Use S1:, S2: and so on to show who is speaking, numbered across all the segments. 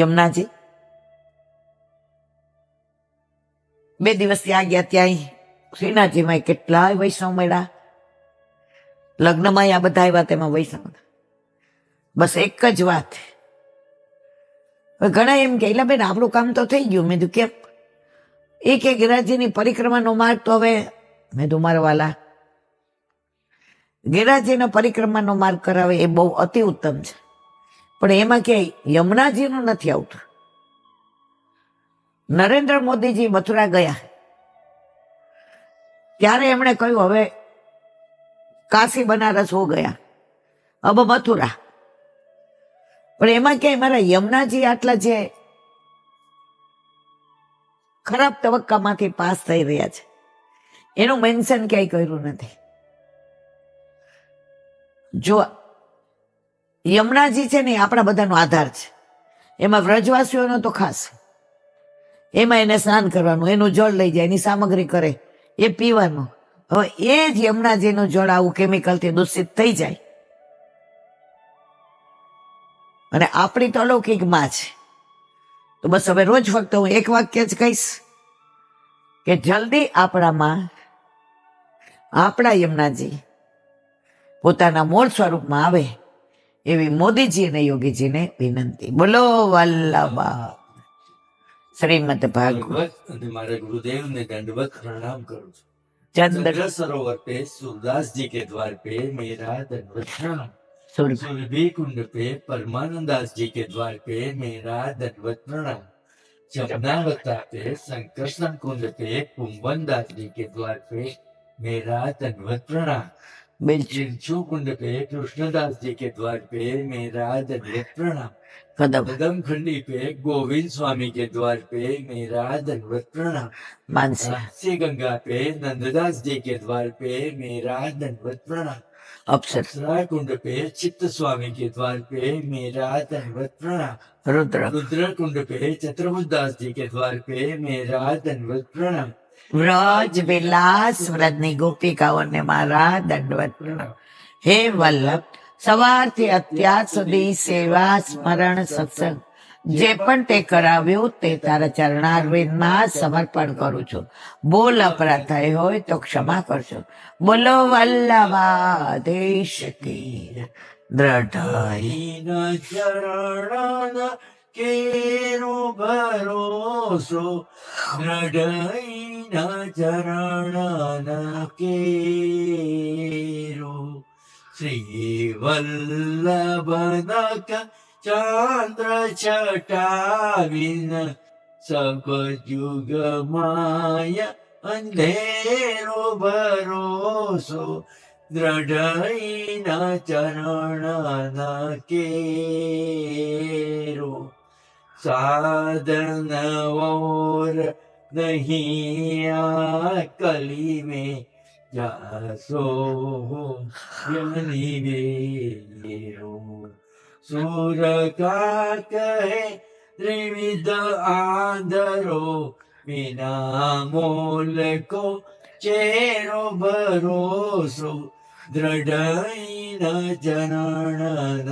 S1: યમુનાજી 2 દિવસ ત્યાં ગયા. ત્યાં શ્રીનાથજીમાં કેટલાય વૈષ્ણવ મળ્યા, લગ્નમાં આ બધા આવ્યા, તેમાં વૈષ્ણવ. બસ એક જ વાત, ઘણા એમ કે બેન આપણું કામ તો થઈ ગયું. મેં કીધું કેમ? એ કે ગિરિરાજજીની પરિક્રમાનો માર્ગ તો હવે, મેં કીધું મારા વાલા, ગિરિરાજજીનો પરિક્રમાનો માર્ગ કરાવે એ બહુ અતિ ઉત્તમ છે, પણ એમાં ક્યાંય યમુનાજીનું નથી આવતું. નરેન્દ્ર મોદીજી મથુરા ગયા ત્યારે એમણે કહ્યું હવે કાશી બનારસ હો ગયા, अब મથુરા. પણ એમાં ક્યાંય મારા યમુનાજી આટલા જે ખરાબ તબક્કામાંથી પાસ થઈ રહ્યા છે એનું મેન્શન ક્યાંય કર્યું નથી. જો યમુનાજી છે ને આપણા બધાનો આધાર છે, એમાં વ્રજવાસીઓનો તો ખાસ. એમાં એને સ્નાન કરવાનું, એનું જળ લઈ જાય, એની સામગ્રી કરે, એ પીવાનું. હવે એ જ યમુનાજીનું જળ આવું કેમિકલથી દૂષિત થઈ જાય અને આપણી તો અલૌકિક માં છે. તો બસ હવે રોજ ફક્ત હું એક વાક્ય જ કહીશ કે જલ્દી આપણામાં આપણા યમુનાજી પોતાના મૂળ સ્વરૂપમાં આવે એવી મોદીજી અને યોગીજીને વિનંતી. બોલો વલ્લભા શ્રીમદ ભાગવત.
S2: અને મારા ગુરુદેવને દંડવત પ્રણામ કરું છું.
S1: चंद्र
S2: सरोवर पे सूरदास जी के द्वार पे मेरा दंडवत प्रणाम.
S1: सूर्य
S2: सुरभि कुंड पे परमानंदास जी के द्वार पे मेरा दंडवत प्रणाम. जमुनावता पे संकर्षण कुंड पे कुंभनदास जी के द्वार पे मेरा दंडवत प्रणाम. चिंचू कुंड पे कृष्णदास जी के द्वार पे मेरा दंडवत प्रणाम. कदम खंडी पे गोविंद स्वामी के द्वार पे मेरा दंडवत प्रणाम. मानसी गंगा पे नंददास जी के द्वार पे मेरा दंडवत प्रणाम. अप्सरा कुंड पे चित्त स्वामी के द्वार पे मेरा दंडवत प्रणाम. रुद्र कुंड पे चतुर्भुजदास जी के द्वार पे मेरा दंडवत प्रणाम.
S1: વ્રજ વિલાસ વ્રજની ગોપિકાઓને મારા દંડવત પ્રણામ. હે વલ્લભ, સવારથી અત્યાર સુધી સેવા સ્મરણ સત્સંગ જે પણ તે કરાવ્યું તે તારા ચરણારવિંદમાં સમર્પણ કરું છું. બોલ અપરાધ થયો હોય તો ક્ષમા કરજો. બોલો વલ્લભાધીશ કી દ્રઢ
S2: ચરણ કેરો ભરોસો દ્રઢ ચરણ કેરો. શ્રી વલ્લભનક ચંદ્ર છટાવીન સબ યુગ માય અંધેરો ભરોસો દ્રઢ ચરણ કેરો. સાધન ઓર નહીં આ કલી में जासो निवेरो. सूर का कहे त्रिविध आंधरो बिना मोल को चेरो भरोसो દ્રઢ ચરણ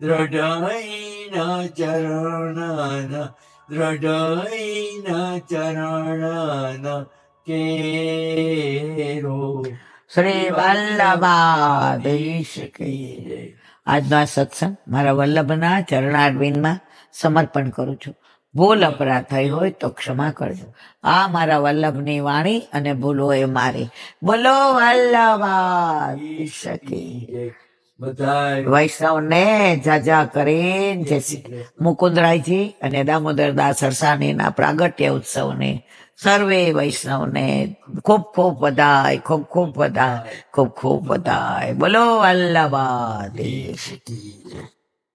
S2: દ્રઢ ચરણ દ્રઢ ચરણ કેરો.
S1: શ્રી વલ્લભાધીશ કી જય. આજનો આ સત્સંગ મારા વલ્લભના ચરણારવિંદમાં સમર્પણ કરું છું. ભૂલ અપરાધ થઈ હોય તો ક્ષમા કરજો. આ મારા વલ્લભની વાણી અને ભૂલ હોય મારી. બોલો વલ્લભાધીશ કી જય. વૈષ્ણવને જાજા કરીને જય શ્રી મુકુંદરાયજી અને દામોદરદાસ સરસાણીના પ્રાગટ્ય ઉત્સવને સર્વે વૈષ્ણવને ખૂબ ખૂબ વધાય, ખૂબ ખૂબ વધાય, ખૂબ ખૂબ વધાય. બોલો વલ્લભાધીશ કી જય.